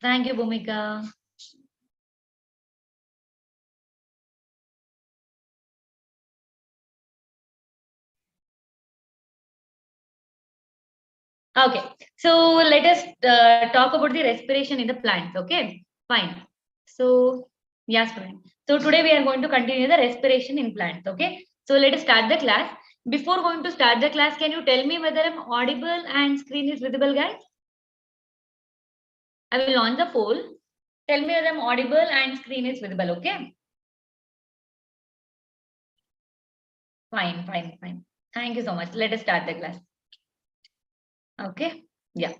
Thank you, Bhumika. Okay, so let us talk about the respiration in the plants. Okay, fine. So, yes, student. So today we are going to continue the respiration in plants. Okay, so let us start the class. Before going to start the class, can you tell me whether I'm audible and screen is visible, guys? I will launch the poll. Tell me whether I'm audible and screen is visible. Okay, fine, fine, fine. Thank you so much. Let us start the class. Okay, yeah.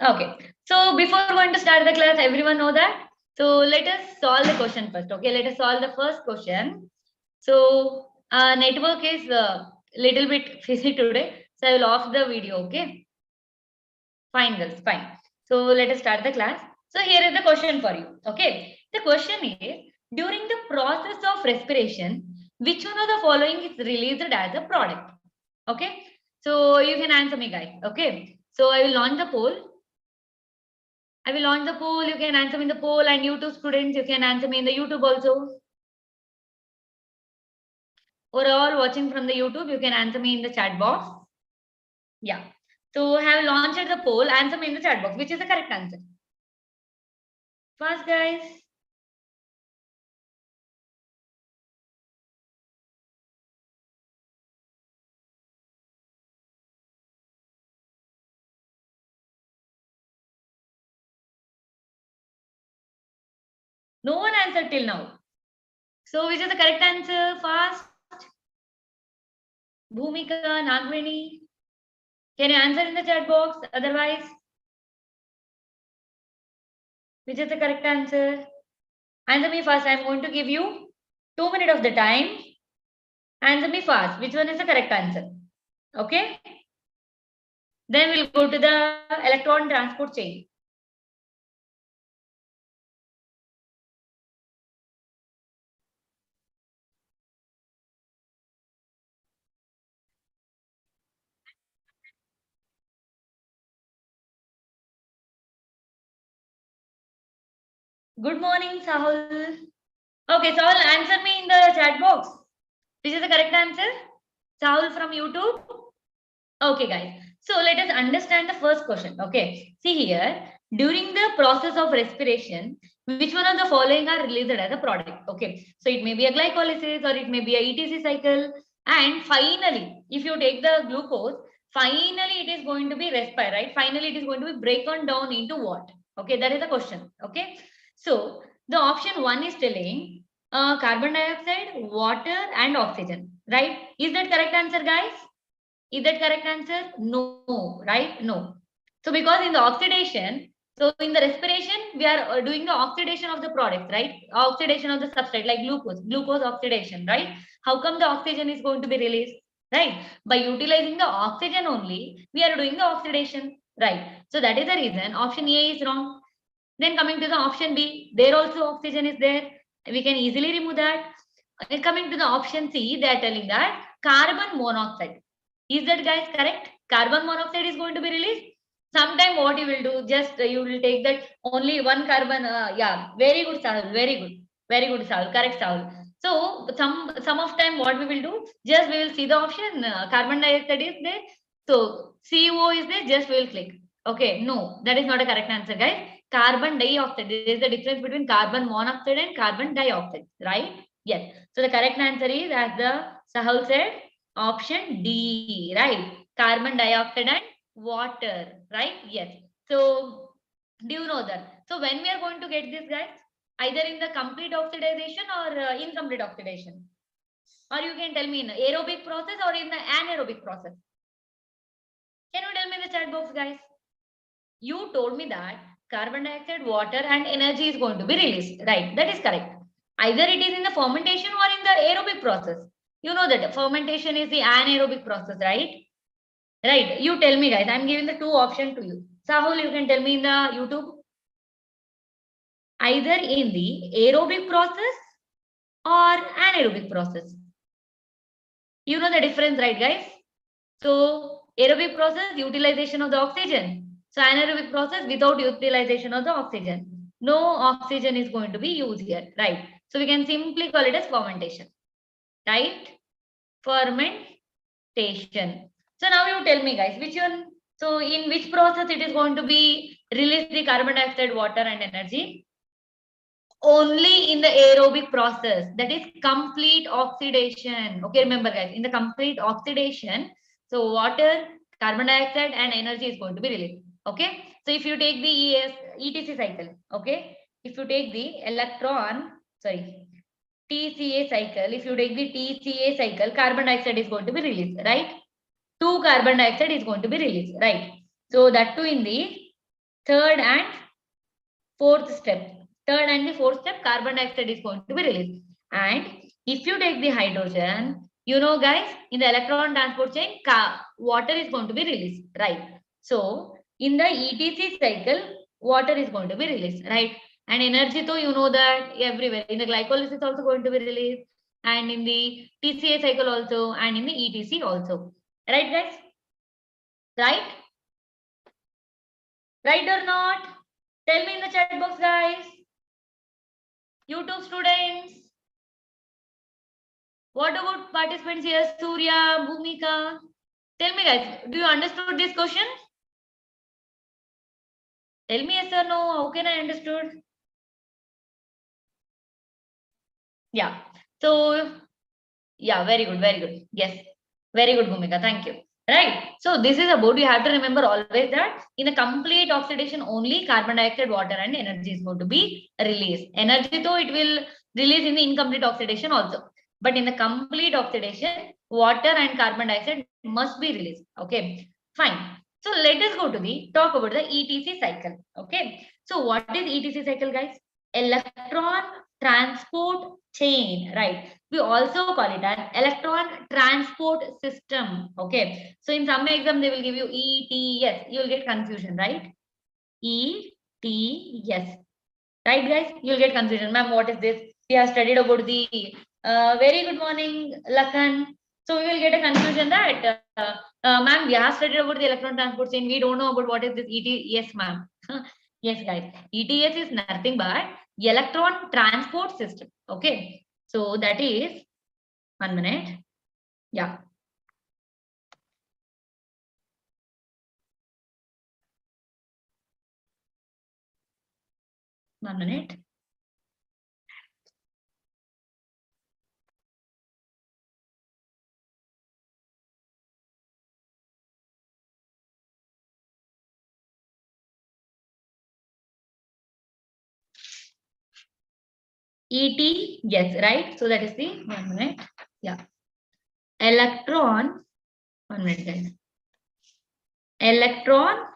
Okay. So before going to start the class, everyone know that. So let us solve the question first. Okay. Let us solve the first question. So network is little bit fizzy today. So I will off the video. Okay. Fine, girls. Fine. So let us start the class. So here is the question for you. Okay. The question is, during the process of respiration, which one of the following is released as a product? Okay. So you can answer me, guys. Okay. So I will launch the poll. I will launch the poll. You can answer me in the poll, and YouTube students, you can answer me in the YouTube also. Or all watching from the YouTube, you can answer me in the chat box. Yeah. So have launched the poll. Answer me in the chat box. Which is the correct answer? Fast, guys. No one answered till now. So which is the correct answer? Fast. Bhumika, Nagveni. Can you answer in the chat box? Otherwise, which is the correct answer? Answer me fast. I'm going to give you 2 minutes of the time. Answer me fast. Which one is the correct answer? Okay. Then we'll go to the electron transport chain. Good morning, Sahul. Okay, Sahul, answer me in the chat box. Which is the correct answer? Sahul from YouTube. Okay, guys. So let us understand the first question. Okay. See here, during the process of respiration, which one of the following are released as a product? Okay. So it may be a glycolysis or it may be a ETC cycle. And finally, if you take the glucose, finally it is going to be respire, right? Finally, it is going to be broken down into what? Okay, that is the question. Okay. So the option 1 is telling carbon dioxide, water, and oxygen, right? Is that correct answer, guys? Is that correct answer? No, right? No. So because in the oxidation, so in the respiration, we are doing the oxidation of the products, right? Oxidation of the substrate like glucose oxidation, right? How come the oxygen is going to be released, right? By utilizing the oxygen only, we are doing the oxidation, right? So that is the reason option A is wrong. Then coming to the option B, there also oxygen is there. We can easily remove that. And coming to the option C, they are telling that carbon monoxide. Is that, guys, correct? Carbon monoxide is going to be released. Sometime what you will do, just you will take that only one carbon. Yeah, very good, Sahul. Very good, Sahul. Correct, Sahul. So some of time what we will do, just we will see the option carbon dioxide is there. So CO is there. Just we will click. Okay, no, that is not a correct answer, guys. Carbon dioxide. There is the difference between carbon monoxide and carbon dioxide, right? Yes. So the correct answer is, as the Sahul said, option D, right? Carbon dioxide and water, right? Yes. So do you know that? So when we are going to get this, guys, either in the complete oxidation or incomplete oxidation, or you can tell me in the aerobic process or in the anaerobic process. Can you tell me in the chat box, guys? You told me that carbon dioxide, water, and energy is going to be released, right? That is correct. Either it is in the fermentation or in the aerobic process. You know that fermentation is the anaerobic process, right? Right. You tell me, guys. I'm giving the two options to you. Sahul, you can tell me in the YouTube. Either in the aerobic process or anaerobic process? You know the difference, right, guys? So aerobic process, utilization of the oxygen. So anaerobic process, without utilization of the oxygen. No oxygen is going to be used here, right? So we can simply call it as fermentation, right? Fermentation. So now you tell me, guys, which one? So in which process it is going to be release the carbon dioxide, water and energy? Only in the aerobic process, that is complete oxidation. Okay, remember guys, in the complete oxidation, so water, carbon dioxide and energy is going to be released. Okay, so if you take the ETC cycle, okay, if you take the TCA cycle, if you take the TCA cycle, carbon dioxide is going to be released, right? 2 carbon dioxide is going to be released, right? So that too in the third and fourth step. Third and the fourth step, carbon dioxide is going to be released. And if you take the hydrogen, you know guys, in the electron transport chain, water is going to be released, right? So in the ETC cycle, water is going to be released, right? And energy though, you know that everywhere. In the glycolysis also going to be released, and in the TCA cycle also, and in the ETC also. Right, guys? Right? Right or not? Tell me in the chat box, guys. YouTube students. What about participants here? Surya, Bhumika. Tell me, guys, do you understood this question? Tell me yes or no. How can I understood? Yeah. So, yeah, very good, very good. Yes, very good, Bhumika. Thank you. Right. So this is about, you have to remember always that in a complete oxidation, only carbon dioxide, water and energy is going to be released. Energy though it will release in the incomplete oxidation also. But in the complete oxidation, water and carbon dioxide must be released. Okay, fine. So let us go to the talk about the ETC cycle. Okay. So what is ETC cycle, guys? Electron transport chain, right? We also call it an electron transport system. Okay. So in some exam, they will give you ETS. You will get confusion, right? ETS. Right, guys? You will get confusion. Ma'am, what is this? We have studied about the very good morning, Lakan. So we will get a confusion that, ma'am, we have studied about the electron transport chain. We don't know about what is this ETS. Yes, ma'am. Yes, guys. ETS is nothing but electron transport system. Okay. So that is 1 minute. Yeah. One minute. ET, yes, right? So that is the 1 minute. Yeah. Electron, 1 minute, guys. Electron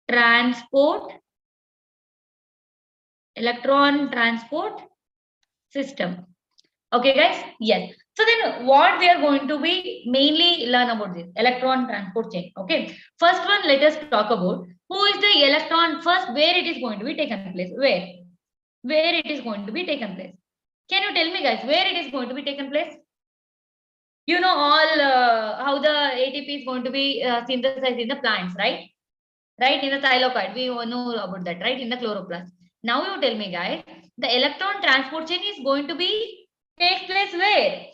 transport system. Okay, guys? Yes. So then what we are going to be mainly learn about this electron transport chain. Okay. First one, let us talk about who is the electron first, where it is going to be taken place. Where it is going to be taken place. Can you tell me, guys, where it is going to be taken place? You know all how the ATP is going to be synthesized in the plants, right? Right, in the thylakoid, we know about that, right? In the chloroplast. Now you tell me, guys, the electron transport chain is going to be take place where?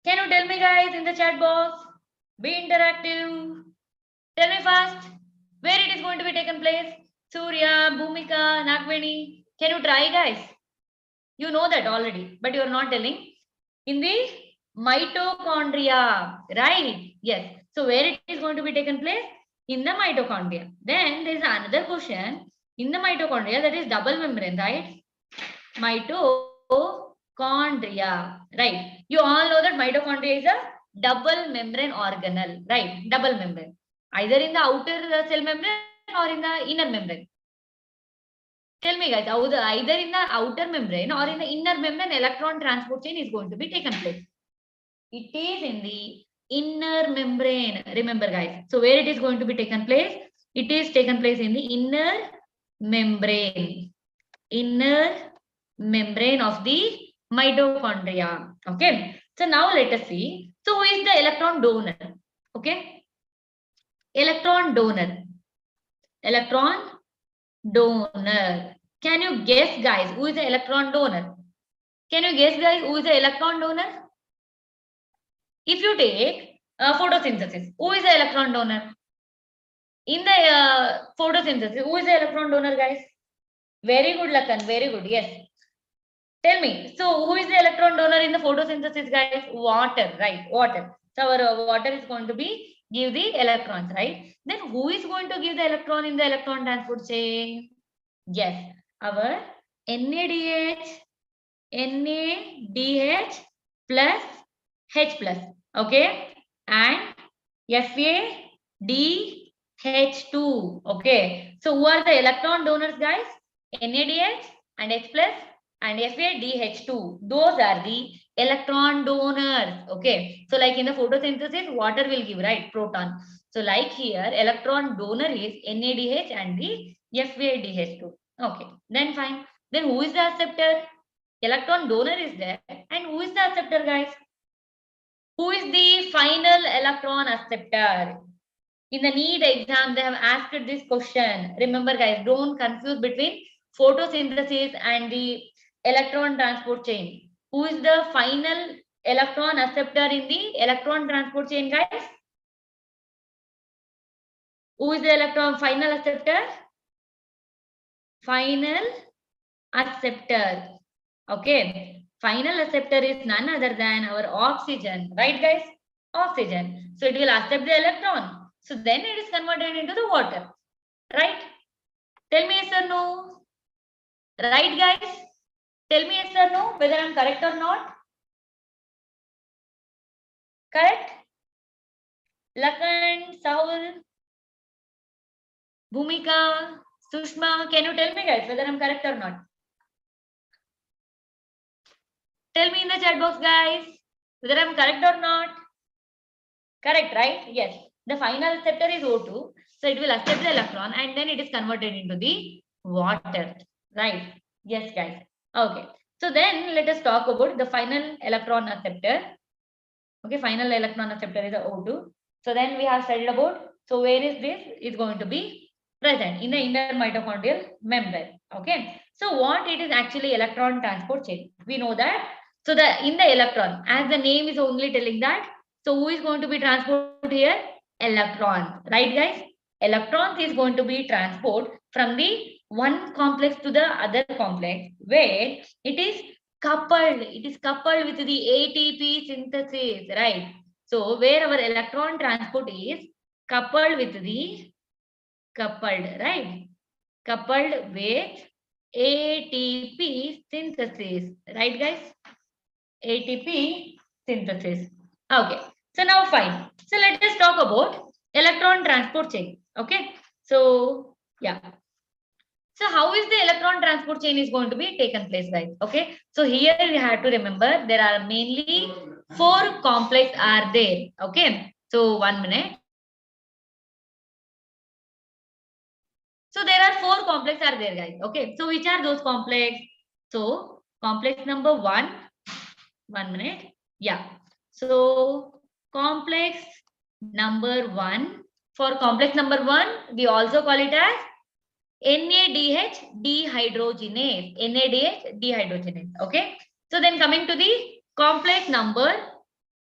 Can you tell me, guys, in the chat box? Be interactive. Tell me fast where it is going to be taken place. Surya, Bhumika, Nakveni. Can you try, guys? You know that already, but you are not telling. In the mitochondria, right? Yes. So where it is going to be taken place? In the mitochondria. Then there is another question. In the mitochondria, that is double membrane, right? Mitochondria, right? You all know that mitochondria is a double membrane organelle, right? Double membrane. Either in the outer cell membrane or in the inner membrane. Tell me, guys, either in the outer membrane or in the inner membrane, electron transport chain is going to be taken place. It is in the inner membrane. Remember, guys. So where it is going to be taken place? It is taken place in the inner membrane. Inner membrane of the mitochondria. Okay. So now let us see. So who is the electron donor? Okay. Electron donor. Electron donor. Can you guess, guys, who is the electron donor? Can you guess, guys, who is the electron donor? If you take photosynthesis, who is the electron donor? In the photosynthesis, who is the electron donor, guys? Very good, Lakan. Very good. Yes. Tell me. So, who is the electron donor in the photosynthesis, guys? Water, right? Water. So, our water is going to be give the electrons, right? Then, who is going to give the electron in the electron transport chain? Yes, our NADH, NADH plus H plus. Okay, and FADH2. Okay, so who are the electron donors, guys? NADH and H plus and FADH2. Those are the electron donors. Okay, so like in the photosynthesis, water will give, right, proton. So like here, electron donor is NADH and the FADH2. Okay, then fine. Then who is the acceptor? Electron donor is there, and who is the acceptor, guys? Who is the final electron acceptor? In the NEET exam, they have asked this question. Remember, guys, don't confuse between photosynthesis and the electron transport chain. Who is the final electron acceptor in the electron transport chain, guys? Who is the electron final acceptor? Final acceptor. Okay. Final acceptor is none other than our oxygen. Right, guys? Oxygen. So it will accept the electron. So then it is converted into the water. Right? Tell me yes or no. Right, guys? Tell me yes or no, whether I'm correct or not. Correct? Lakan, Sahul, Bhumika, Sushma, can you tell me, guys, whether I'm correct or not? Tell me in the chat box, guys, whether I'm correct or not. Correct, right? Yes. The final acceptor is O2. So it will accept the electron and then it is converted into the water. Right? Yes, guys. Okay. So then let us talk about the final electron acceptor. Okay, final electron acceptor is the O2. So then we have studied about, so where is this? Is going to be present in the inner mitochondrial membrane. Okay. So what it is actually electron transport chain? We know that. So in the electron, as the name is only telling that, so who is going to be transported here? Electrons, right, guys? Electrons is going to be transport from the one complex to the other complex where it is coupled. It is coupled with the ATP synthesis, right? So where our electron transport is coupled with the right? Coupled with ATP synthesis, right, guys? ATP synthesis. Okay. So now fine. So let us talk about electron transport chain. Okay. So yeah. So how is the electron transport chain is going to be taken place, guys? Okay. So here you have to remember there are mainly 4 complex are there. Okay. So 1 minute. So there are 4 complex are there, guys. Okay. So which are those complex? So complex number 1. 1 minute. Yeah. So complex number 1. For complex number 1, we also call it as NADH dehydrogenase. NADH dehydrogenase. Okay. So then coming to the complex number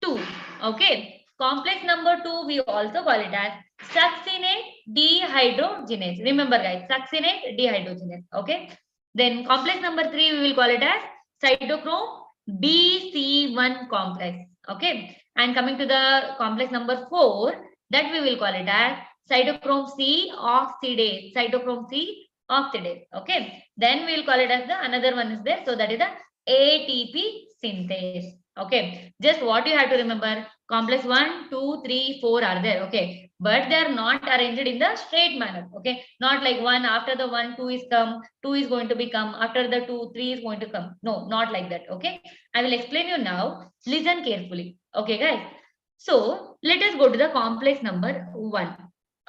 2. Okay. Complex number 2, we also call it as succinate dehydrogenase. Remember, guys, succinate dehydrogenase. Okay. Then complex number 3, we will call it as cytochrome BC1 complex. Okay. And coming to the complex number 4, that we will call it as cytochrome C oxidase. Cytochrome C oxidase. Okay. Then we will call it as the another one is there. So that is the ATP synthase. Okay. Just what you have to remember, complex 1, 2, 3, 4 are there. Okay. But they are not arranged in the straight manner. Okay. Not like 1 after the 1, 2 is come, 2 is going to become, after the 2, 3 is going to come. No, not like that. Okay. I will explain you now. Listen carefully. Okay, guys. So let us go to the complex number 1.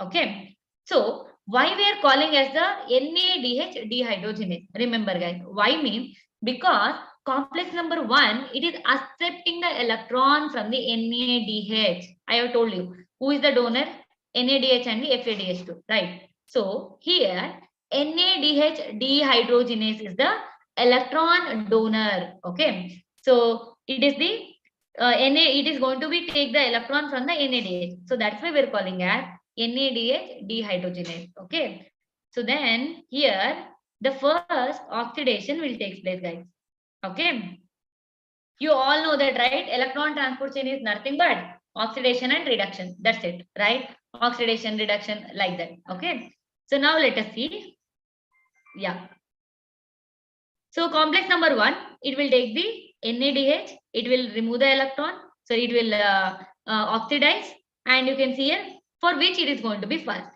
Okay. So why we are calling as the NADH dehydrogenase? Remember, guys, why means Because complex number 1, it is accepting the electron from the NADH. I have told you who is the donor, NADH and the FADH2, right? So here NADH dehydrogenase is the electron donor. Okay, so it is the it is going to be take the electron from the NADH. So that's why we're calling as NADH dehydrogenase. Okay, so then here the first oxidation will take place, guys. Okay, you all know that, right? Electron transport chain is nothing but oxidation and reduction. That's it, right? Oxidation, reduction, like that. Okay, so now let us see. Yeah, so complex number 1, it will take the NADH, it will remove the electron, so it will oxidize, and you can see here for which it is going to be first.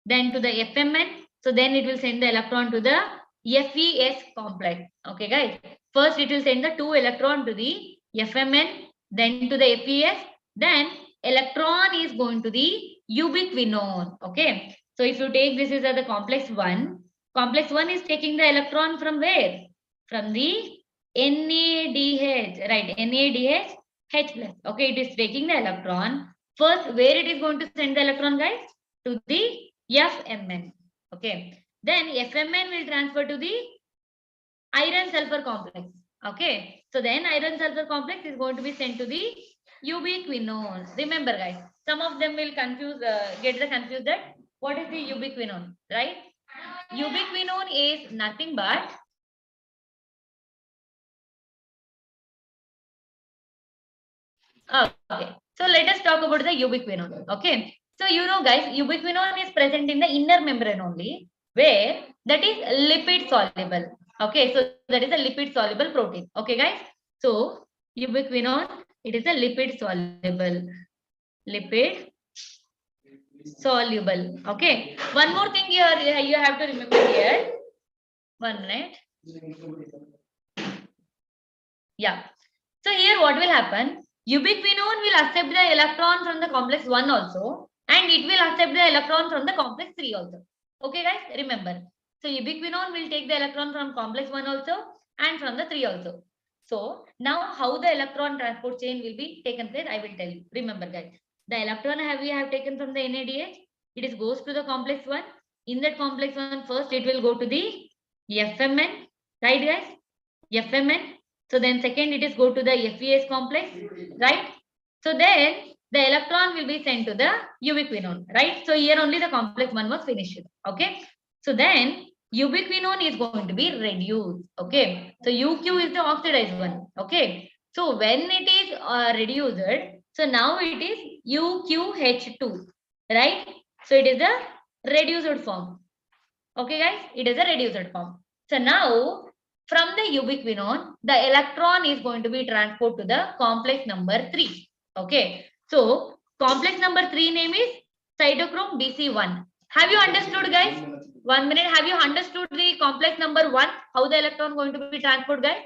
Then to the FMN, so then it will send the electron to the FES complex. Okay, guys. First, it will send the 2 electron to the FMN, then to the FES, then electron is going to the ubiquinone. Okay, so if you take this is the complex 1, complex 1 is taking the electron from where? From the NADH, right? NADH H plus. Okay, it is taking the electron. First, where it is going to send the electron, guys? To the FMN. Okay. Then FMN will transfer to the iron sulfur complex. Okay. So then iron sulfur complex is going to be sent to the ubiquinone. Remember, guys, some of them will confuse, get the confused that what is the ubiquinone, right? Ubiquinone is nothing but okay. So let us talk about the ubiquinone. Okay. So you know, guys, ubiquinone is present in the inner membrane only, where that is lipid soluble. Okay. So that is a lipid soluble protein. Okay, guys. So ubiquinone, it is a lipid soluble. Lipid soluble. Okay. One more thing here you have to remember here. 1 minute. Yeah. So here what will happen? Ubiquinone will accept the electron from the complex 1 also, and it will accept the electron from the complex 3 also. Okay, guys, remember. So ubiquinone will take the electron from complex 1 also and from the 3 also. So now how the electron transport chain will be taken place, I will tell you. Remember, guys, the electron we have taken from the NADH, it is goes to the complex 1. In that complex 1, first it will go to the FMN, right, guys? FMN. So then second it is go to the FES complex, right? So then the electron will be sent to the ubiquinone, right? So here only the complex 1 was finished. Okay. So then ubiquinone is going to be reduced. Okay. So UQ is the oxidized one. Okay. So when it is reduced, so now it is UQH2, right? So it is the reduced form. Okay, guys, it is a reduced form. So now from the ubiquinone, the electron is going to be transported to the complex number 3. Okay. So complex number 3 name is cytochrome BC1. Have you understood, guys? 1 minute. Have you understood the complex number 1? How the electron going to be transported, guys?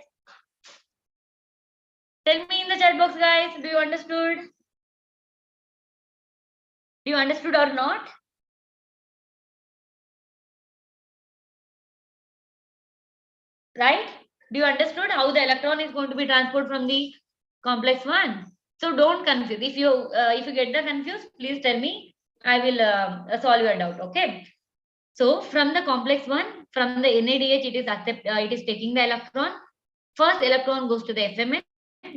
Tell me in the chat box, guys. Do you understood? Do you understood or not? Right? Do you understood how the electron is going to be transported from the complex 1? So don't confuse. If you get the confused, please tell me. I will solve your doubt. Okay. So from the complex 1, from the NADH, it is taking the electron. First electron goes to the FMN,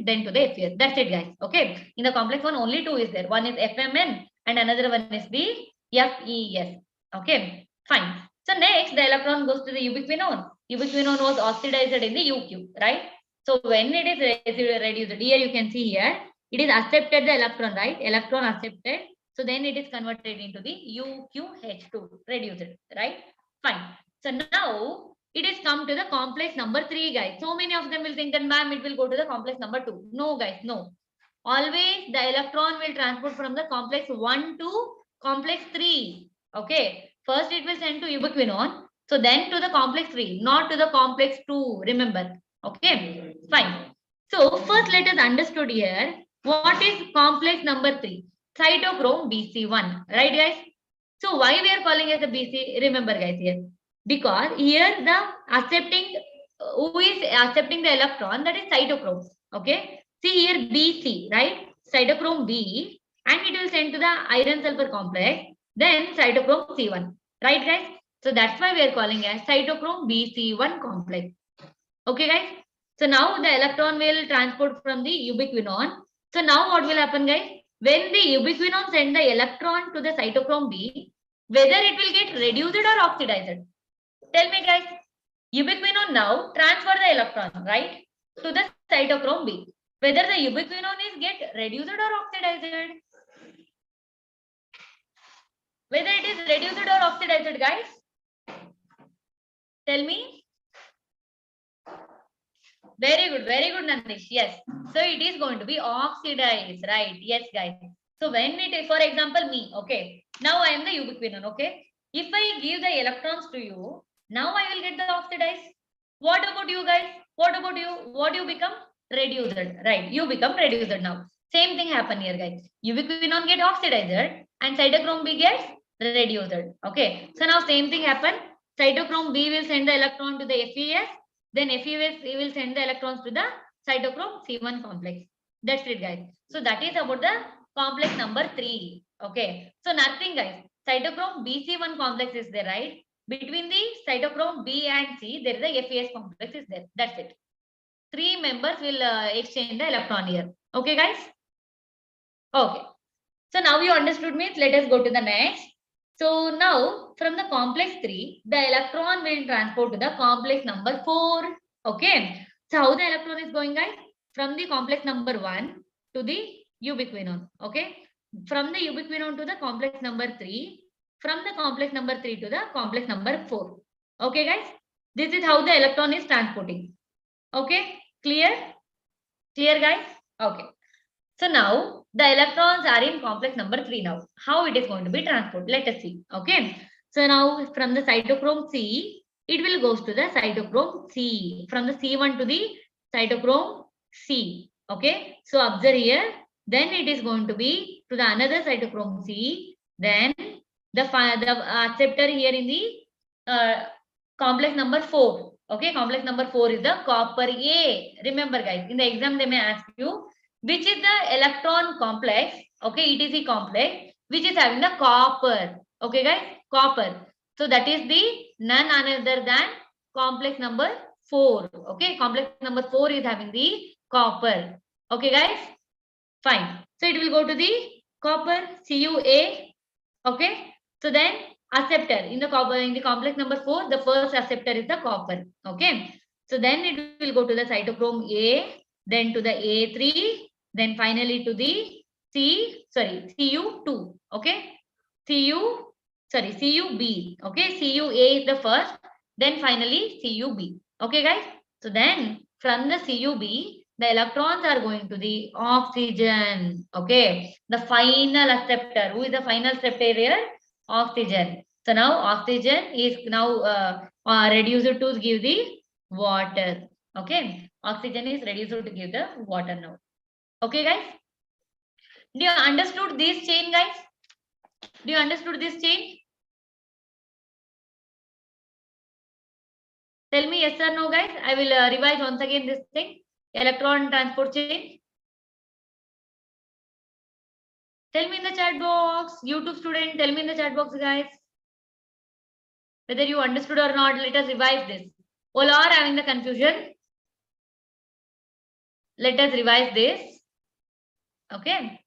then to the FES. That's it, guys. Okay. In the complex 1, only 2 is there. One is FMN and another one is the FES. Okay. Fine. So next, the electron goes to the ubiquinone. Ubiquinone was oxidized in the UQ, right? So when it is reduced, here you can see here, it is accepted the electron, right? Electron accepted. So then it is converted into the UQH2, reduced, right? Fine. So now it is come to the complex number 3, guys. So many of them will think that, ma'am, it will go to the complex number 2. No, guys, no. Always the electron will transport from the complex 1 to complex 3. Okay. First it will send to ubiquinone. So then to the complex 3, not to the complex 2. Remember. Okay. Fine. So first let us understood here. What is complex number 3? Cytochrome BC1. Right, guys? So why we are calling it the BC? Remember, guys, here. Because here the accepting who is accepting the electron, that is cytochrome. Okay. See here BC, right? Cytochrome B, and it will send to the iron sulfur complex. Then cytochrome C1. Right, guys? So that's why we are calling as cytochrome BC1 complex. Okay, guys? So now the electron will transport from the ubiquinone. So now what will happen, guys? When the ubiquinone send the electron to the cytochrome B, whether it will get reduced or oxidized? Tell me, guys. Ubiquinone now transfer the electron, right, to the cytochrome B. Whether the ubiquinone is get reduced or oxidized? Whether it is reduced or oxidized, guys? Tell me. Very good, Nandish. Yes. So it is going to be oxidized, right? Yes, guys. So when it is, for example, me, okay. Now I am the ubiquinone, okay. If I give the electrons to you, now I will get the oxidized. What about you guys? What about you? What you become? Reduced, right? You become reduced now. Same thing happen here, guys. Ubiquinone get oxidized and cytochrome B gets reduced. Okay. So now same thing happen. Cytochrome B will send the electron to the FES. Then FES will send the electrons to the cytochrome C1 complex. That's it, guys. So that is about the complex number 3. Okay. So nothing, guys. Cytochrome BC1 complex is there, right? Between the cytochrome B and C, there is a FES complex is there. That's it. 3 members will exchange the electron here. Okay, guys? Okay. So now you understood me. Let us go to the next. So now from the complex 3, the electron will transport to the complex number 4. Okay. So how the electron is going, guys? From the complex number 1 to the ubiquinone. Okay. From the ubiquinone to the complex number 3. From the complex number 3 to the complex number 4. Okay, guys. This is how the electron is transporting. Okay. Clear? Clear, guys? Okay. So now the electrons are in complex number 3 now. How it is going to be transported? Let us see. Okay. So now from the cytochrome C, it will goes to the cytochrome C. From the C1 to the cytochrome C. Okay. So observe here. Then it is going to be to the another cytochrome C. Then the acceptor here in the complex number 4. Okay. Complex number 4 is the copper A. Remember, guys, in the exam they may ask you, which is the electron complex, okay, ETC complex, which is having the copper. Okay, guys, copper. So that is the none other than complex number 4. Okay, complex number 4 is having the copper. Okay, guys, fine. So it will go to the copper CuA. Okay, so then acceptor in the copper in the complex number 4, the first acceptor is the copper. Okay, so then it will go to the cytochrome A, then to the A3. Then finally to the Cu2. Okay. CuB. Okay. CuA is the first. Then finally CuB. Okay, guys. So then from the CuB, the electrons are going to the oxygen. Okay. The final acceptor. Who is the final acceptor here? Oxygen. So now oxygen is now reduced to give the water. Okay. Oxygen is reduced to give the water now. Okay, guys. Do you understood this chain, guys? Do you understood this chain? Tell me yes or no, guys. I will revise once again this thing. Electron transport chain. Tell me in the chat box. YouTube student, tell me in the chat box, guys. Whether you understood or not, let us revise this. All are having the confusion. Let us revise this. Okay.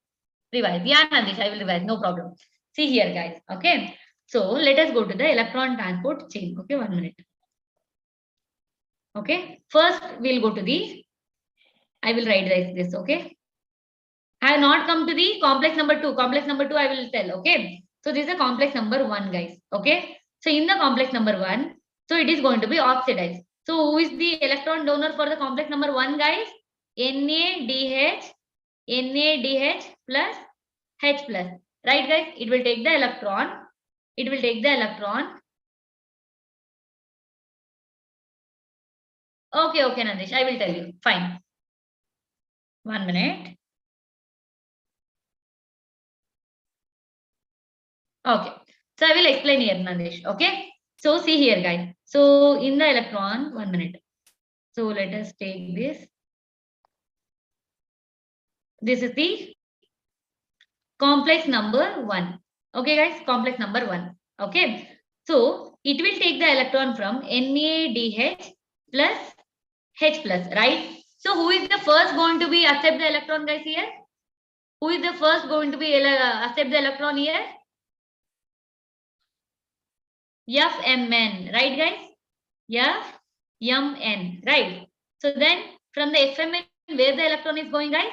Revise. Yeah, Nandish, I will revise. No problem. See here, guys. Okay. So let us go to the electron transport chain. Okay, 1 minute. Okay. First, we'll go to the, I will write this. Okay. I have not come to the complex number 2. Complex number 2, I will tell. Okay. So this is a complex number 1, guys. Okay. So in the complex number 1, so it is going to be oxidized. So who is the electron donor for the complex number 1, guys? NADH plus H plus. Right, guys? It will take the electron. It will take the electron. Okay, Nandish. I will tell you. Fine. 1 minute. Okay. So I will explain here, Nandish. Okay. So see here, guys. So in the electron, 1 minute. So let us take this. This is the complex number 1. Okay, guys, complex number 1. Okay. So it will take the electron from NADH plus H plus, right? So who is the first going to be accept the electron, guys, here? Who is the first going to be accept the electron here? FMN, right, guys? FMN, right? So then from the FMN, where the electron is going, guys?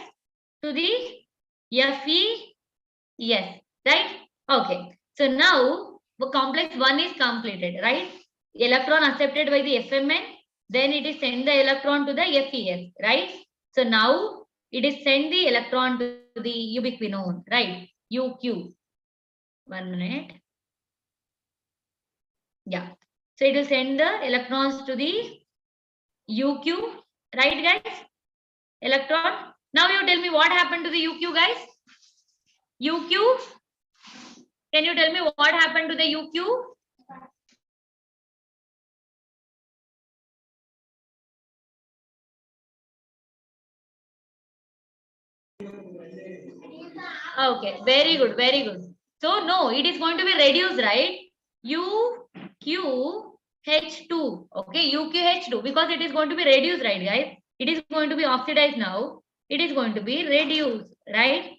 To the FES, right? Okay. So now the complex 1 is completed, right? Electron accepted by the FMN, then it is send the electron to the FES, right? So now it is send the electron to the ubiquinone, right? UQ. 1 minute. Yeah. So it will send the electrons to the UQ, right, guys? Electron. Now you tell me what happened to the UQ, guys? UQ. Can you tell me what happened to the UQ? Okay, very good, very good. So no, it is going to be reduced, right? UQH2. Okay, UQH2, because it is going to be reduced, right, guys? It is going to be oxidized now. It is going to be reduced, right?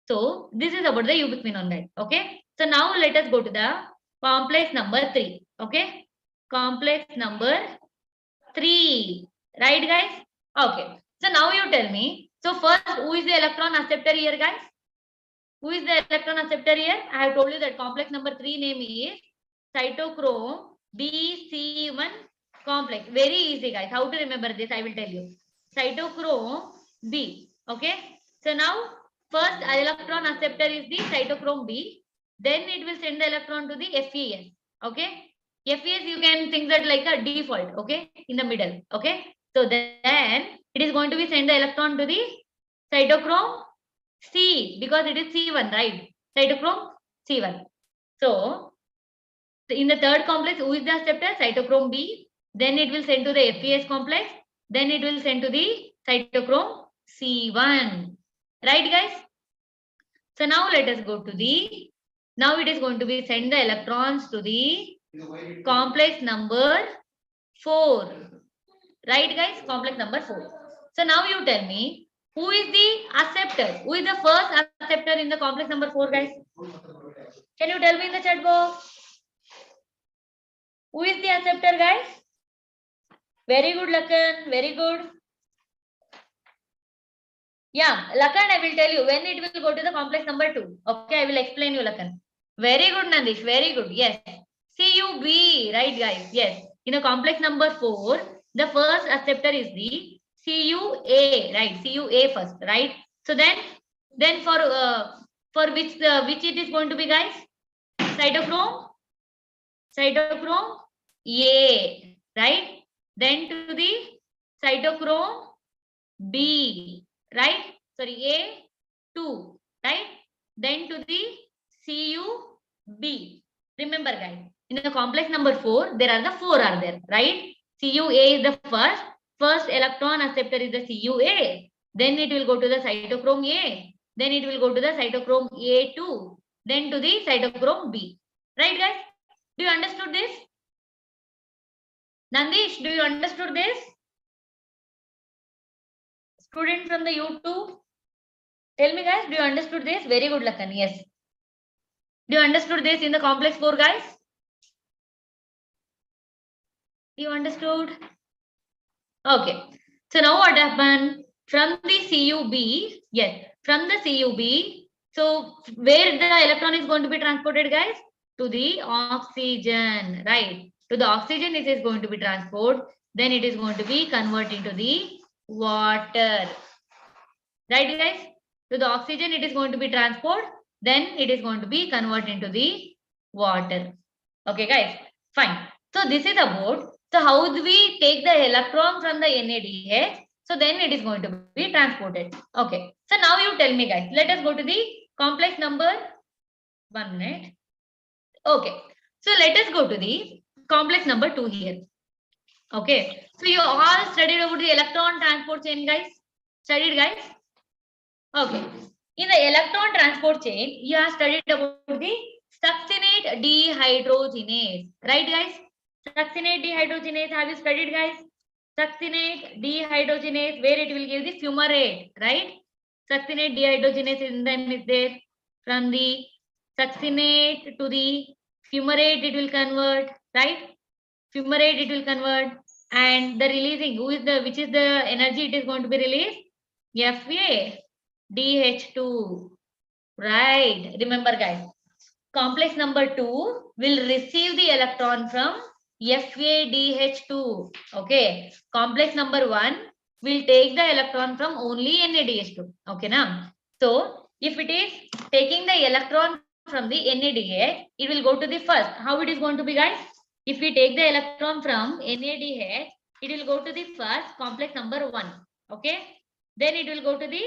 So this is about the ubiquinone, guys. Okay. So now let us go to the complex number 3. Okay. Complex number 3. Right, guys? Okay. So now you tell me. So first, who is the electron acceptor here, guys? Who is the electron acceptor here? I have told you that complex number 3 name is cytochrome BC1 complex. Very easy, guys. How to remember this? I will tell you. Cytochrome B. Okay. So now first electron acceptor is the cytochrome B. Then it will send the electron to the FES. Okay. FES you can think that like a default. Okay. In the middle. Okay. So then it is going to be send the electron to the cytochrome C, because it is C1, right? Cytochrome C1. So in the third complex, who is the acceptor? Cytochrome B. Then it will send to the FES complex. Then it will send to the cytochrome C1. Right, guys? So now let us go to the, now it is going to be send the electrons to the complex number 4. Right, guys? Complex number 4. So now you tell me, who is the acceptor? Who is the first acceptor in the complex number 4, guys? Can you tell me in the chat box? Who is the acceptor, guys? Very good, Lakan. Very good. Yeah, Lakan, I will tell you when it will go to the complex number 2. Okay, I will explain you, Lakan. Very good, Nandish. Very good. Yes. CUB. Right, guys. Yes. In the complex number 4, the first acceptor is the CUA. Right. CUA first. Right. So then for which it is going to be, guys? Cytochrome A. Right. Then to the cytochrome B. Right. Sorry, A2. Right. Then to the CUB. Remember, guys, in the complex number 4, there are the 4 are there, right? CUA is the first electron acceptor is the CUA. Then it will go to the cytochrome A. Then it will go to the cytochrome A2. Then to the cytochrome B. Right, guys? Do you understood this? Nandish, do you understood this? Student from the YouTube, tell me, guys, do you understood this? Very good, Lakan. Yes. Do you understood this in the complex 4, guys? You understood? Okay. So now what happened? From the CUB, yes, from the CUB, so where the electron is going to be transported, guys? To the oxygen, right? To the oxygen it is going to be transported. Then it is going to be converted into the water. Right, guys? To the oxygen it is going to be transported. Then it is going to be converted into the water. Okay, guys? Fine. So this is about, so how do we take the electron from the NADH? So then it is going to be transported. Okay. So now you tell me, guys. Let us go to the complex number. 1 minute. Okay. So let us go to the complex number 2 here. Okay. So you all studied about the electron transport chain, guys? Studied, guys? Okay. In the electron transport chain, you have studied about the succinate dehydrogenase. Right, guys? Succinate dehydrogenase, have you studied, guys? Succinate dehydrogenase, where it will give the fumarate, right? Succinate dehydrogenase enzyme is there. From the succinate to the fumarate, it will convert, right? Fumarate, it will convert. And the releasing, which is the energy it is going to be released? FADH2. Right. Remember, guys. Complex number 2 will receive the electron from FADH2. Okay. Complex number 1 will take the electron from only NADH2. Okay, now. So, if it is taking the electron from the NADH, it will go to the first. How it is going to be, guys? If we take the electron from NADH, it will go to the first complex number 1. Okay. Then it will go to the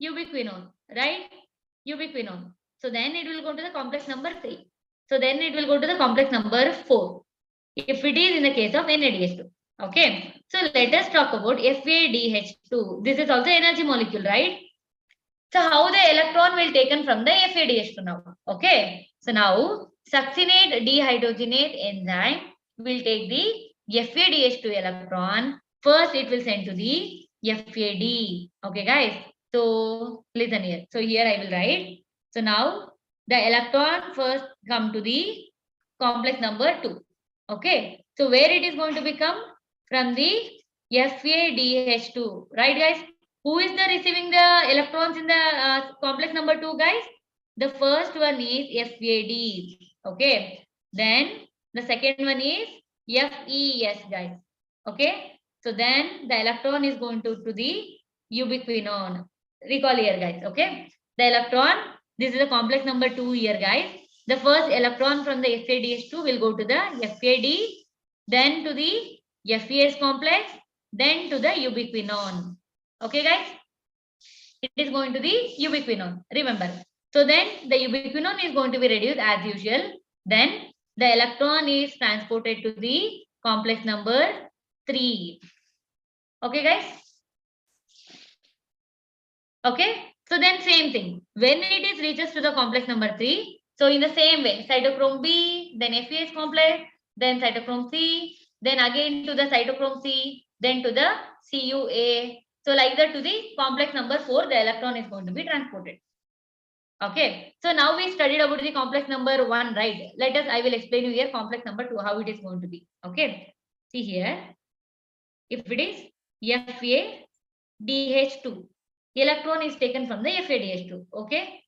ubiquinone, right? Ubiquinone. So then it will go to the complex number 3. So then it will go to the complex number 4. If it is in the case of NADH2. Okay. So let us talk about FADH2. This is also energy molecule, right? So how the electron will taken from the FADH2 now? Okay. So now succinate dehydrogenase enzyme will take the FADH2 electron. First it will send to the FAD. Okay, guys. So listen here. So here I will write. So now the electron first come to the complex number 2. Okay. So where it is going to become? From the FADH2. Right, guys? Who is the receiving the electrons in the complex number 2, guys? The first one is FAD. Okay. Then the second one is FES, guys. Okay. So then the electron is going to the ubiquinone. Recall here, guys. Okay. The electron, this is the complex number 2 here, guys. The first electron from the FADH2 will go to the FAD, then to the FES complex, then to the ubiquinone. Okay, guys. It is going to the ubiquinone. Remember. So then the ubiquinone is going to be reduced as usual. Then the electron is transported to the complex number 3. Okay, guys. Okay. So then same thing. When it is reaches to the complex number 3, so in the same way, cytochrome B, then FES complex, then cytochrome C, then again to the cytochrome C, then to the CUA. So like that to the complex number 4, the electron is going to be transported. Okay. So now we studied about the complex number 1, right? I will explain you here complex number 2, how it is going to be. Okay. See here. If it is FADH2, electron is taken from the FADH2. Okay.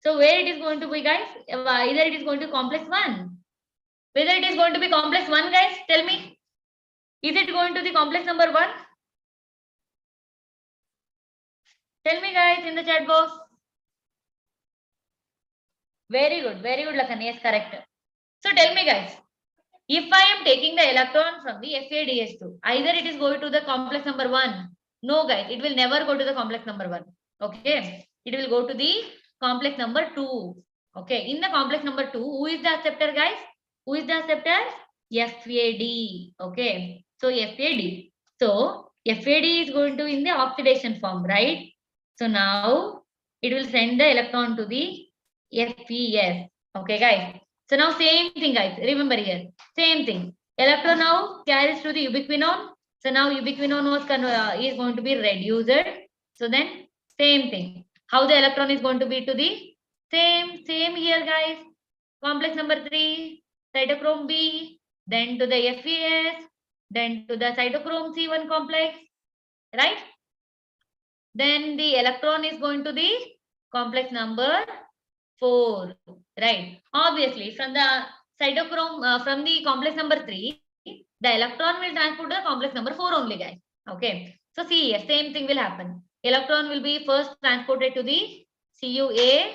So where it is going to be, guys? Either it is going to complex 1. Whether it is going to be complex 1, guys, tell me. Is it going to the complex number 1? Tell me, guys, in the chat box. Very good, Lakan. Yes, correct. So tell me, guys, if I am taking the electron from the FADH2, either it is going to the complex number 1. No, guys, it will never go to the complex number 1. Okay. It will go to the complex number 2. Okay. In the complex number 2, who is the acceptor, guys? Who is the acceptor? FAD. Okay. So FAD. So FAD is going to in the oxidation form, right? So now it will send the electron to the FES. Okay, guys. So now same thing, guys. Remember here. Same thing. Electron now carries to the ubiquinone. So now ubiquinone is going to be reduced. So then same thing. How the electron is going to be to the same here, guys. Complex number 3, cytochrome B, then to the FES, then to the cytochrome C1 complex, right? Then the electron is going to the complex number 4, right? Obviously, from the cytochrome, from the complex number 3, the electron will transport to the complex number 4 only, guys. Okay. So see here, same thing will happen. Electron will be first transported to the CUA,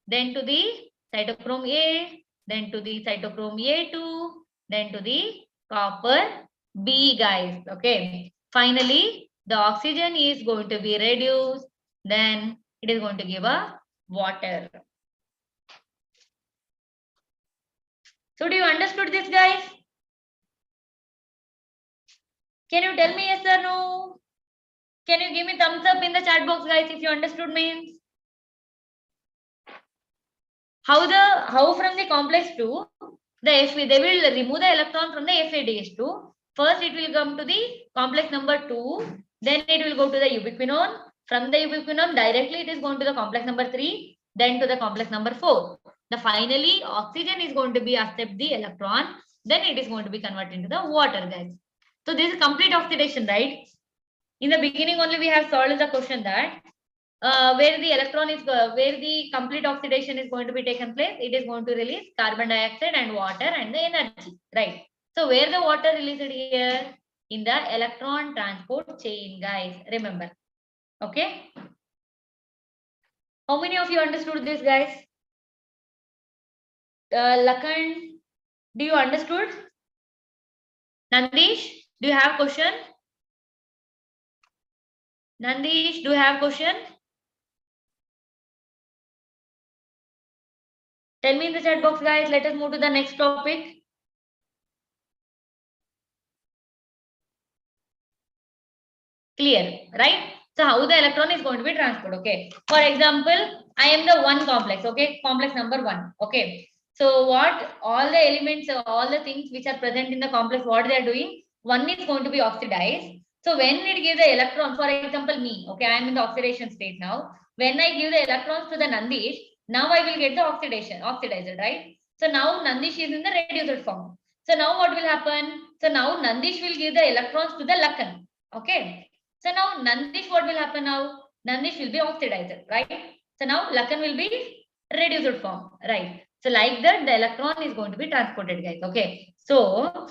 then to the cytochrome A, then to the cytochrome A2, then to the copper B, guys. Okay. Finally, the oxygen is going to be reduced. Then it is going to give a water. So do you understood this, guys? Can you tell me yes or no? Can you give me thumbs up in the chat box, guys, if you understood means? How from the complex 2, they will remove the electron from the FADH2. First, it will come to the complex number 2. Then it will go to the ubiquinone. From the ubiquinone, directly it is going to the complex number 3. Then to the complex number 4. The finally, oxygen is going to be accept the electron. Then it is going to be converted into the water, guys. So this is complete oxidation, right? In the beginning only we have solved the question that where the electron is where the complete oxidation is going to be taken place, it is going to release carbon dioxide and water and the energy, right? So where the water released here? In the electron transport chain, guys, remember. Okay, how many of you understood this, guys? Lakan, do you understood? Nandish, do you have question? Nandish, do you have question? Tell me in the chat box, guys. Let us move to the next topic. Clear, right? So how the electron is going to be transported? Okay. For example, I am the one complex. Okay, complex number 1. Okay. So what all the elements, all the things which are present in the complex, what they are doing? One is going to be oxidized. So when it gives the electron, for example, me. Okay, I am in the oxidation state now. When I give the electrons to the Nandish, now I will get the oxidizer, right? So now Nandish is in the reduced form. So now what will happen? So now Nandish will give the electrons to the Lakan. Okay. So now Nandish, what will happen now? Nandish will be oxidized, right? So now Lakan will be reduced form, right? So like that, the electron is going to be transported, guys. Okay. So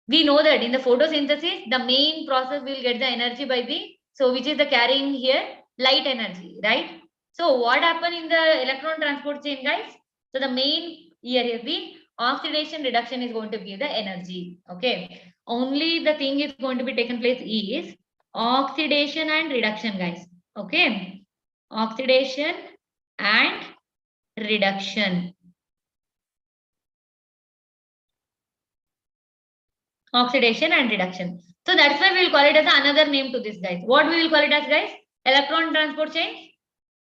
we know that in the photosynthesis, the main process will get the energy by the, so which is the carrying here, light energy, right? So what happened in the electron transport chain, guys? So the main here is the oxidation reduction is going to give the energy. Okay. Only the thing is going to be taken place is oxidation and reduction, guys. Okay. Oxidation and reduction. Oxidation and reduction. So that's why we will call it as another name to this, guys. What we will call it as, guys? Electron transport chain.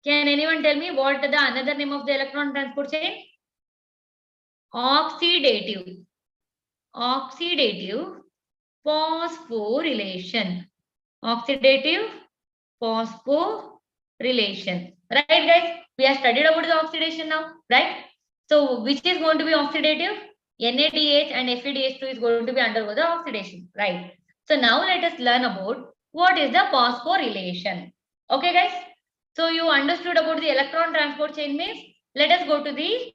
Can anyone tell me what the another name of the electron transport chain? Oxidative. Oxidative phosphorylation. Oxidative phosphorylation. Right, guys? We have studied about the oxidation now, right? So which is going to be oxidative? NADH and FeDH2 is going to be undergo the oxidation, right? So now let us learn about what is the phosphorylation. Okay, guys? So you understood about the electron transport chain means, let us go to the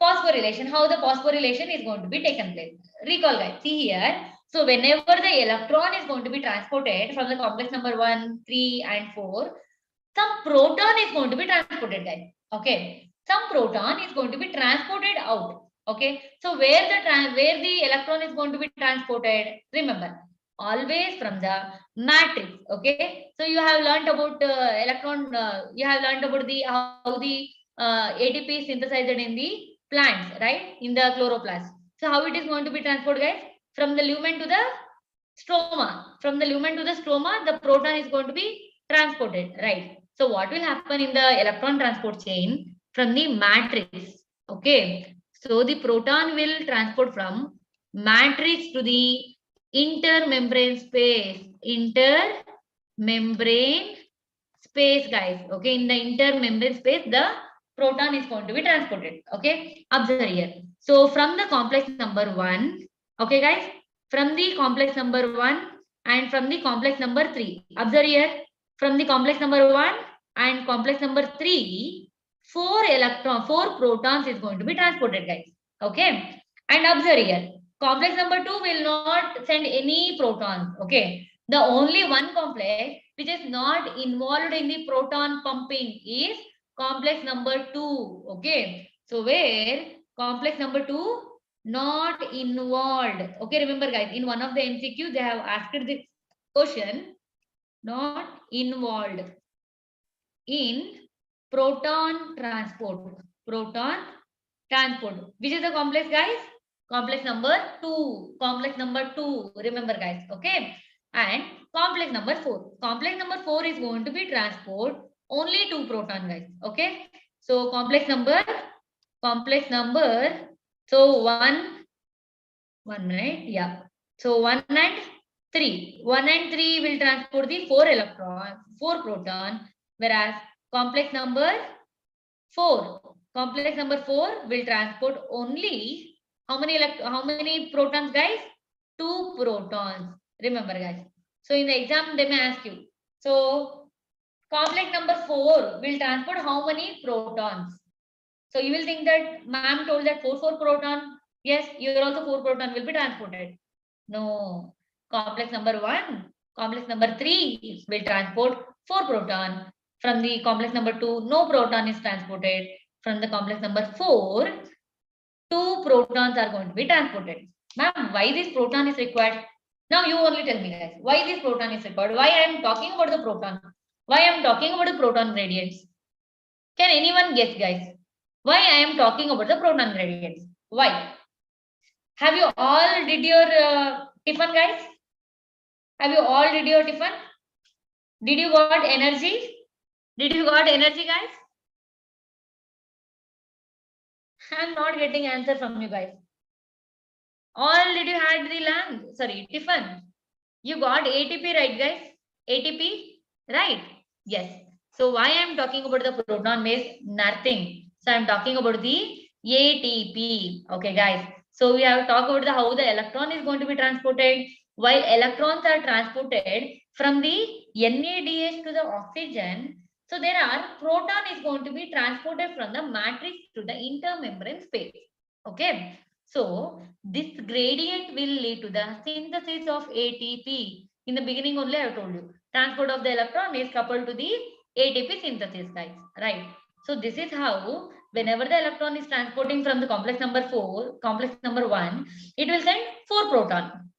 phosphorylation, how the phosphorylation is going to be taken place. Recall, guys, see here. So whenever the electron is going to be transported from the complex number 1, 3 and 4, some proton is going to be transported, guys. Okay. Some proton is going to be transported out. Okay. So where the electron is going to be transported? Remember, always from the matrix. Okay. So you have learned about electron. You have learned about the how the ATP is synthesized in the plants, right? In the chloroplast. So how it is going to be transported, guys? From the lumen to the stroma. From the lumen to the stroma, the proton is going to be transported, right? So what will happen in the electron transport chain from the matrix? Okay. So the proton will transport from matrix to the intermembrane space. Intermembrane space, guys. Okay. In the intermembrane space, the proton is going to be transported. Okay. Observe here. So from the complex number 1, okay, guys, from the complex number 1 and from the complex number 3. Observe here. From the complex number 1 and complex number 3, 4 protons is going to be transported, guys. Okay. And observe here. Complex number 2 will not send any protons. Okay. The only one complex which is not involved in the proton pumping is complex number 2. Okay. So where complex number 2 not involved. Okay, remember, guys, in one of the MCQ they have asked this question, not involved in proton transport. Proton transport. Which is the complex, guys? Complex number 2. Complex number 2. Remember guys. Okay. And complex number 4. Complex number 4 is going to be transport only 2 proton guys. Okay. So complex number. So 1 minute. Yeah. So 1 and 3. 1 and 3 will transport the 4 proton, whereas complex number 4 will transport only how many protons guys? 2 protons. Remember guys. So in the exam they may ask you. So complex number 4 will transport how many protons? So you will think that ma'am told that 4 proton. Yes, here also 4 proton will be transported. No. Complex number 1, complex number 3 will transport 4 proton. From the complex number 2, no proton is transported. From the complex number 4, 2 protons are going to be transported. Ma'am, why this proton is required? Now you only tell me guys, why this proton is required? Why I am talking about the proton? Why I am talking about the proton gradients? Can anyone guess guys? Why I am talking about the proton gradients? Why? Have you all did your tiffin guys? Have you all did your tiffin? Did you got energy? Did you got energy guys? I'm not getting answer from you guys. All did you had the lunch? Sorry, tiffin. You got ATP right guys? ATP, right? Yes. So why I'm talking about the proton is nothing. So I'm talking about the ATP. Okay guys. So we have talked about how the electron is going to be transported. While electrons are transported from the NADH to the oxygen, so there are proton is going to be transported from the matrix to the intermembrane space. Okay. So this gradient will lead to the synthesis of ATP. In the beginning only I have told you. Transport of the electron is coupled to the ATP synthesis guys. Right. So this is how whenever the electron is transporting from the complex number 4, complex number 1, it will send 4 proton.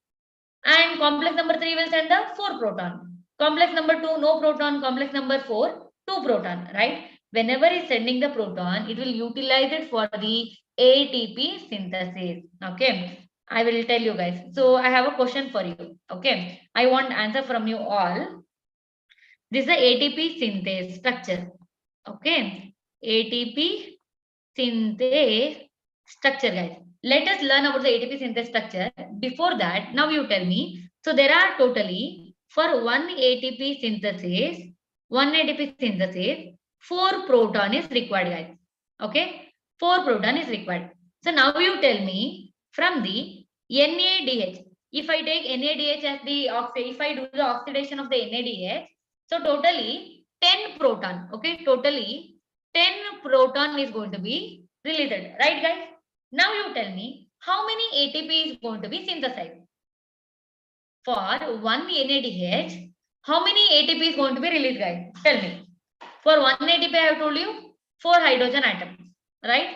And complex number 3 will send the 4 proton. Complex number 2, no proton. Complex number 4, 2 proton. Right. Whenever it's sending the proton, it will utilize it for the ATP synthesis. Okay. I will tell you guys. So I have a question for you. Okay. I want answer from you all. This is the ATP synthase structure. Okay. ATP synthase structure guys. Let us learn about the ATP synthase structure. Before that, now you tell me. So there are totally for one ATP synthesis, 4 proton is required guys. Okay. 4 proton is required. So now you tell me from the NADH. If I take NADH as the if I do the oxidation of the NADH, so totally 10 proton. Okay, totally 10 proton is going to be released. Right, guys? Now you tell me how many ATP is going to be synthesized. For one NADH, how many ATP is going to be released, guys? Tell me. For one ATP, I have told you 4 hydrogen atoms. Right?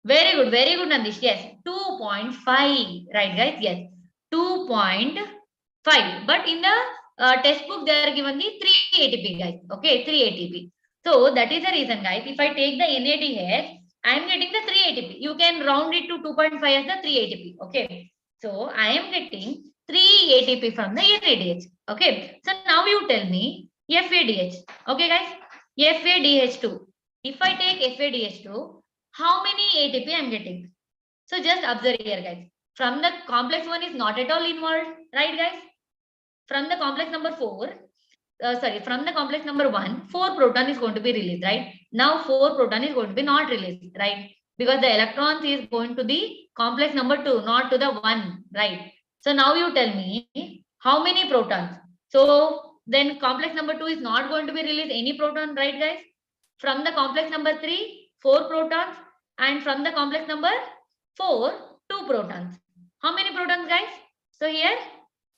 Very good, Nandish. Yes, 2.5. Right, guys? Yes, 2.5. But in the textbook, they are given the 3 ATP, guys. Okay, 3 ATP. So that is the reason, guys. If I take the NADH, I am getting the 3 ATP. You can round it to 2.5 as the 3 ATP. Okay. So I am getting 3 ATP from the NADH. Okay. So now you tell me FADH. Okay, guys. FADH2. If I take FADH2, how many ATP I am getting? So just observe here, guys. From the complex one is not at all involved, right, guys? From the complex number 4, from the complex number 1, 4 proton is going to be released, right? Now 4 proton is going to be not released, right? Because the electrons is going to the complex number 2, not to the 1, right? So now you tell me how many protons. So then complex number 2 is not going to be released any proton, right, guys? From the complex number 3, 4 protons, and from the complex number 4, 2 protons. How many protons, guys? So here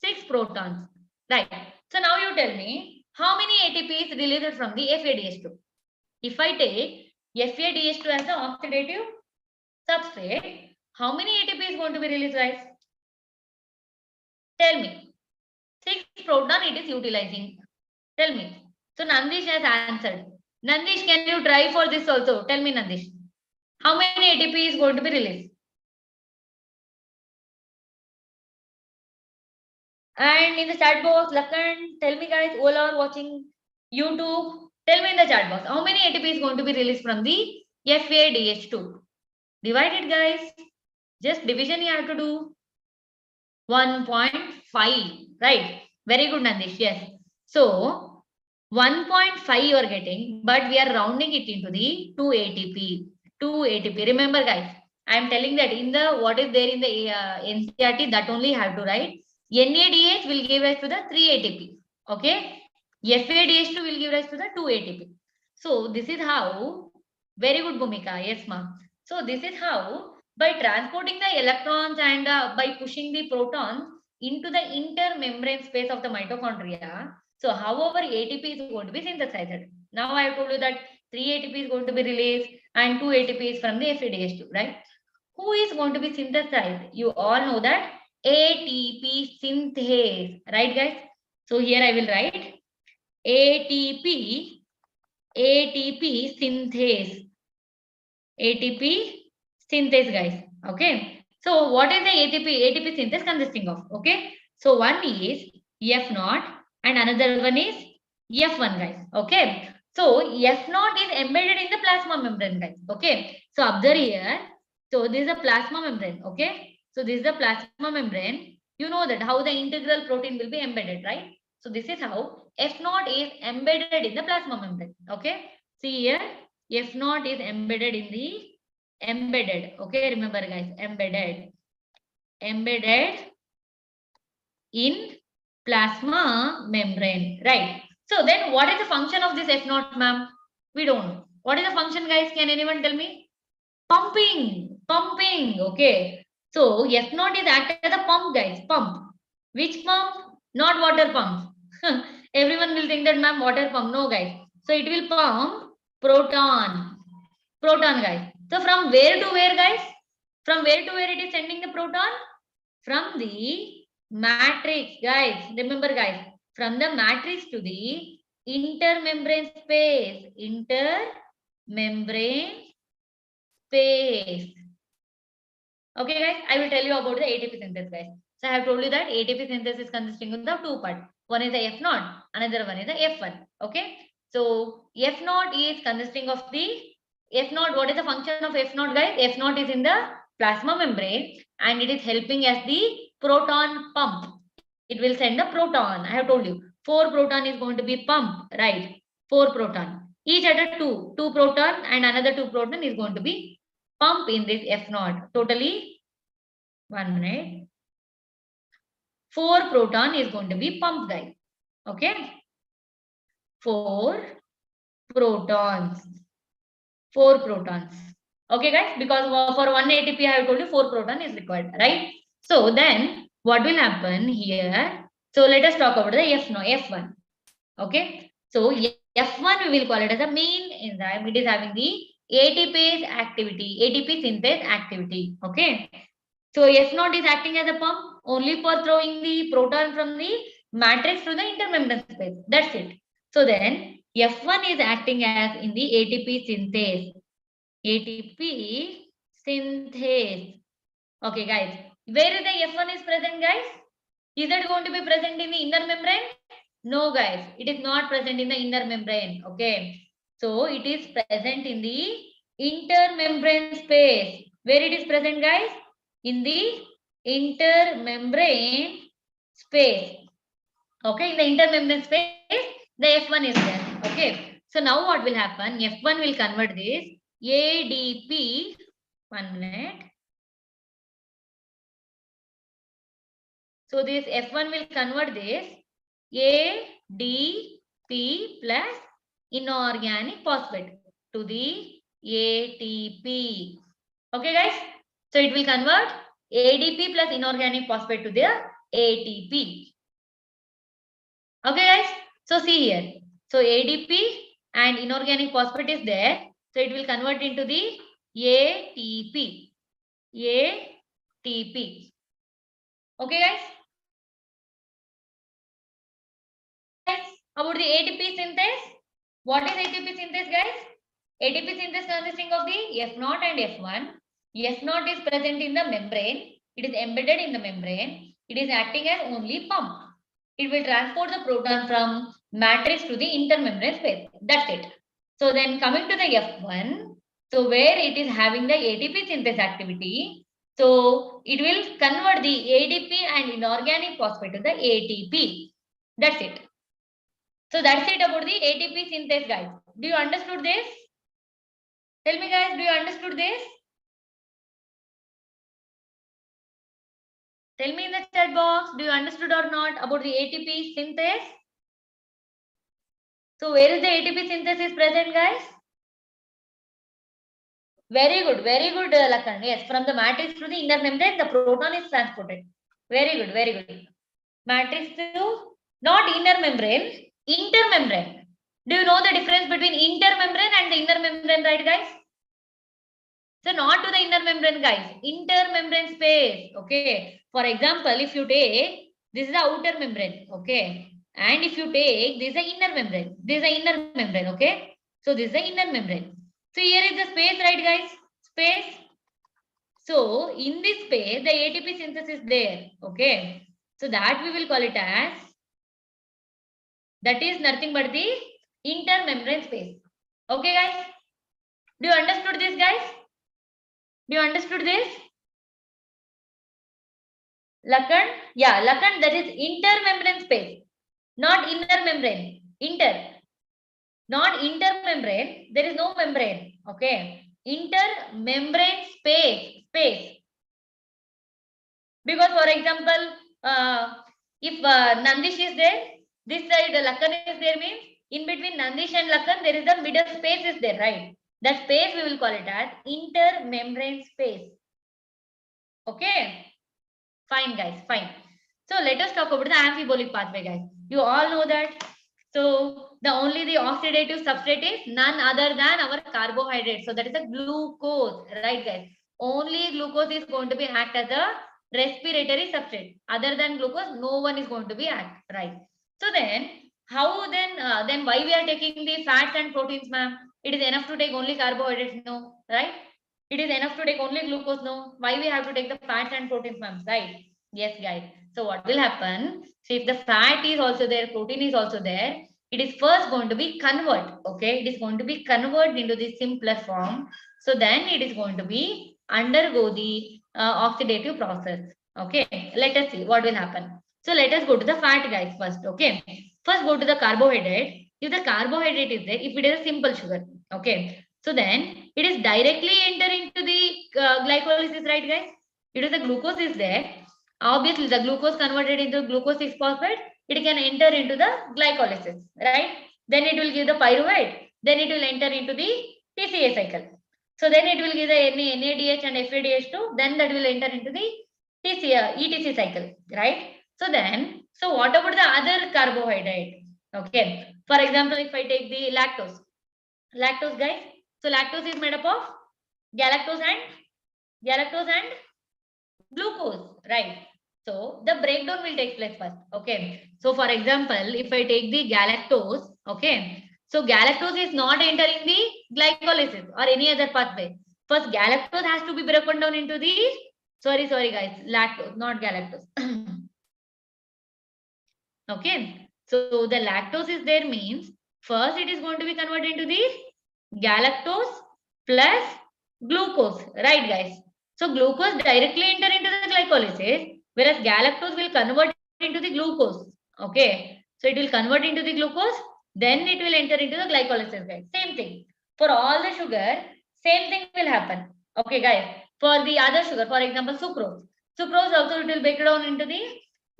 6 protons, right? So now you tell me how many ATP is released from the FADH2. If I take FADH2 as the oxidative substrate, how many ATP is going to be released, guys? Tell me. 6 proton it is utilizing. Tell me. So Nandish has answered. Nandish, can you try for this also? Tell me, Nandish. How many ATP is going to be released? And in the chat box, Lakan, tell me guys, all are watching YouTube. Tell me in the chat box, how many ATP is going to be released from the FADH2? Divide it, guys. Just division you have to do. 1.5, right? Very good, Nandish. Yes. So 1.5 you are getting, but we are rounding it into the 2 ATP. 2 ATP. Remember, guys, I am telling that in the what is there in the NCERT, that only have to write. NADH will give rise to the 3 ATP. Okay. FADH2 will give rise to the 2 ATP. So this is how. Very good, Bhumika. Yes, ma'am. So this is how, by transporting the electrons and by pushing the protons into the intermembrane space of the mitochondria. So however ATP is going to be synthesized. Now I have told you that 3 ATP is going to be released and 2 ATP is from the FADH2, right? Who is going to be synthesized? You all know that ATP synthase, right guys? So here I will write ATP synthase. ATP synthase, guys. Okay. So what is the ATP synthase consisting of? Okay. So one is F0 and another one is F1, guys. Okay. So F0 is embedded in the plasma membrane, guys. Okay. So observe here. So this is a plasma membrane. Okay. So this is the plasma membrane. You know that how the integral protein will be embedded, right? So this is how F0 is embedded in the plasma membrane. Okay. See here. F0 is embedded in the okay, remember guys, embedded in plasma membrane, right? So then what is the function of this F0, ma'am? We don't know. What is the function, guys? Can anyone tell me? Pumping, okay. So F0 is act as a pump, guys, pump. Which pump? Not water pump. Everyone will think that, ma'am, water pump. No, guys. So it will pump proton, guys. So from where to where, guys? From where to where it is sending the proton? From the matrix, guys. Remember, guys, from the matrix to the intermembrane space. Intermembrane space. Okay, guys, I will tell you about the ATP synthesis, guys. So I have told you that ATP synthesis is consisting of the two parts. One is the F0, another one is the F1. Okay. So F0 is consisting of the F0. What is the function of F0, guys? F0 is in the plasma membrane and it is helping as the proton pump. It will send the proton. I have told you 4 proton is going to be pumped, right? 4 proton. Each at a 2 proton and another 2 proton is going to be pump in this F0. Totally 1 minute. 4 proton is going to be pumped, guys. Okay. 4 protons. 4 protons. Okay, guys, because for 1 ATP, I have told you 4 proton is required, right? So then what will happen here? So let us talk about the F1. Okay. So F1 we will call it as a main enzyme. It is having the ATP synthase activity. Okay. So F0 is acting as a pump only for throwing the proton from the matrix to the intermembrane space. That's it. So then F1 is acting as in the ATP synthase. ATP synthase. Okay, guys. Where is the F1 is present, guys? Is it going to be present in the inner membrane? No, guys. It is not present in the inner membrane. Okay. So it is present in the intermembrane space. Where it is present, guys? In the intermembrane space. Okay, in the intermembrane space, the F1 is there. Okay. So now what will happen? F1 will convert this ADP. 1 minute. So this F1 will convert this ADP plus inorganic phosphate to the ATP. Okay, guys. So it will convert ADP plus inorganic phosphate to the ATP. Okay, guys. So see here. So ADP and inorganic phosphate is there. So it will convert into the ATP. ATP. Okay, guys. About the ATP synthase. What is ATP synthase, guys? ATP synthase consisting of the F0 and F1. F0 is present in the membrane. It is embedded in the membrane. It is acting as only pump. It will transport the proton from matrix to the intermembrane space. That's it. So then coming to the F1, so where it is having the ATP synthase activity, so it will convert the ADP and inorganic phosphate to the ATP. That's it. So that's it about the ATP synthase, guys. Do you understood this? Tell me, guys, do you understood this? Tell me in the chat box, do you understood or not about the ATP synthase? So where is the ATP synthesis present, guys? Very good, Lakan. Yes, from the matrix to the inner membrane, the proton is transported. Very good, very good. Matrix to not inner membrane, intermembrane. Do you know the difference between intermembrane and the inner membrane, right, guys? So not to the inner membrane, guys. Intermembrane space. Okay. For example, if you take this is the outer membrane. Okay. And if you take this is the inner membrane. This is the inner membrane. Okay. So this is the inner membrane. So here is the space, right, guys? Space. So in this space, the ATP synthesis is there. Okay. So that we will call it as, that is nothing but the intermembrane space. Okay, guys? Do you understood this, guys? Do you understood this? Lakan? Yeah, Lakan, that is intermembrane space, not inner membrane. Inter. Not intermembrane. There is no membrane. Okay. Intermembrane space. Because, for example, if Nandish is there, this side Lakan is there, means in between Nandish and Lakan, there is the middle space is there, right? That space we will call it as intermembrane space. Okay. Fine, guys. Fine. So let us talk about the amphibolic pathway, guys. You all know that. So the oxidative substrate is none other than our carbohydrate. So that is a glucose, right, guys? Only glucose is going to be act as a respiratory substrate. Other than glucose, no one is going to be act, right? So then, how then why we are taking the fats and proteins, ma'am? It is enough to take only carbohydrates, no, right? It is enough to take only glucose, no? Why we have to take the fats and proteins, ma'am, right? Yes, guys. So what will happen? So if the fat is also there, protein is also there, it is first going to be converted. Okay, it is going to be converted into the simpler form. So then it is going to be undergo the oxidative process. Okay, let us see what will happen. So let us go to the fat, guys, first. Okay, first go to the carbohydrate. If the carbohydrate is there, if it is a simple sugar, okay, so then it is directly enter into the glycolysis, right, guys? It is the glucose is there. Obviously, the glucose converted into glucose 6-phosphate, it can enter into the glycolysis, right? Then it will give the pyruvate. Then it will enter into the TCA cycle. So then it will give the NADH and FADH2. Then that will enter into the ETC cycle, right? So then, so what about the other carbohydrate? Okay. For example, if I take the lactose, guys. So lactose is made up of galactose and glucose, right? So the breakdown will take place first. Okay. So for example, if I take the galactose, okay. So galactose is not entering the glycolysis or any other pathway. First, galactose has to be broken down into the, sorry guys, lactose, not galactose. Okay. So the lactose is there means first it is going to be converted into the galactose plus glucose, right, guys? So glucose directly enter into the glycolysis, whereas galactose will convert into the glucose. Okay. So it will convert into the glucose, then it will enter into the glycolysis, guys. Same thing. For all the sugar, same thing will happen. Okay, guys. For the other sugar, for example, sucrose. Sucrose also it will break down into the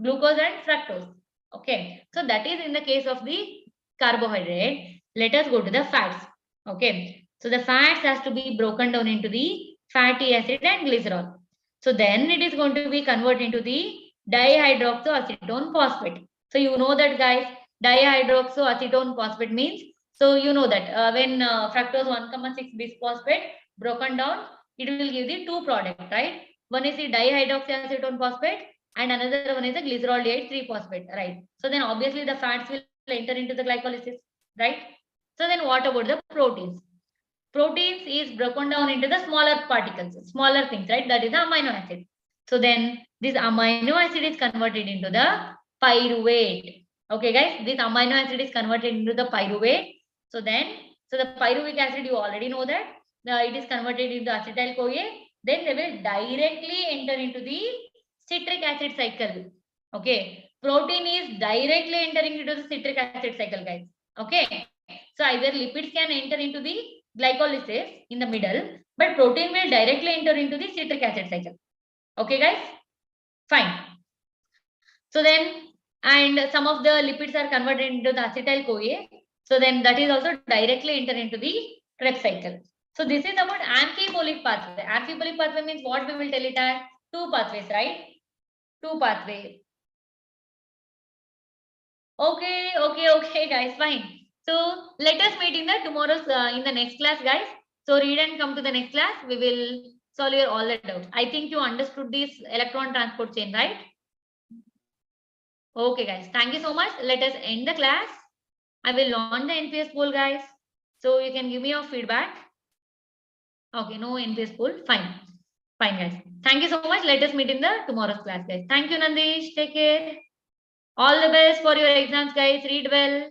glucose and fructose. Okay. So that is in the case of the carbohydrate. Let us go to the fats. Okay. So the fats has to be broken down into the fatty acid and glycerol. So then it is going to be converted into the dihydroxyacetone phosphate. So you know that, guys, dihydroxyacetone phosphate means, so you know that when fructose 1,6 bisphosphate broken down, it will give the two products, right? One is the dihydroxyacetone phosphate and another one is the glyceroldiate 3-phosphate, right? So then obviously the fats will enter into the glycolysis, right? So then what about the proteins? Proteins is broken down into the smaller particles, smaller things, right? That is the amino acid. So then this amino acid is converted into the pyruvate. Okay, guys, this amino acid is converted into the pyruvate. So the pyruvic acid, you already know that it is converted into acetyl-CoA. Then they will directly enter into the citric acid cycle. Okay, protein is directly entering into the citric acid cycle, guys. Okay, so either lipids can enter into the glycolysis in the middle, but protein will directly enter into the citric acid cycle. Okay, guys, fine. So then, and some of the lipids are converted into the acetyl-CoA. So then that is also directly enter into the Krebs cycle. So this is about amphipolic pathway. Amphipolic pathway means what we will tell it as? Two pathways, right? Two pathways. Okay, guys, fine. So let us meet in the tomorrow's in the next class, guys. So read and come to the next class. We will solve your all the doubts. I think you understood this electron transport chain, right? Okay, guys. Thank you so much. Let us end the class. I will launch the NPS poll, guys. So you can give me your feedback. Okay, no NPS poll. Fine. Fine, guys. Thank you so much. Let us meet in the tomorrow's class, guys. Thank you, Nandish. Take care. All the best for your exams, guys. Read well.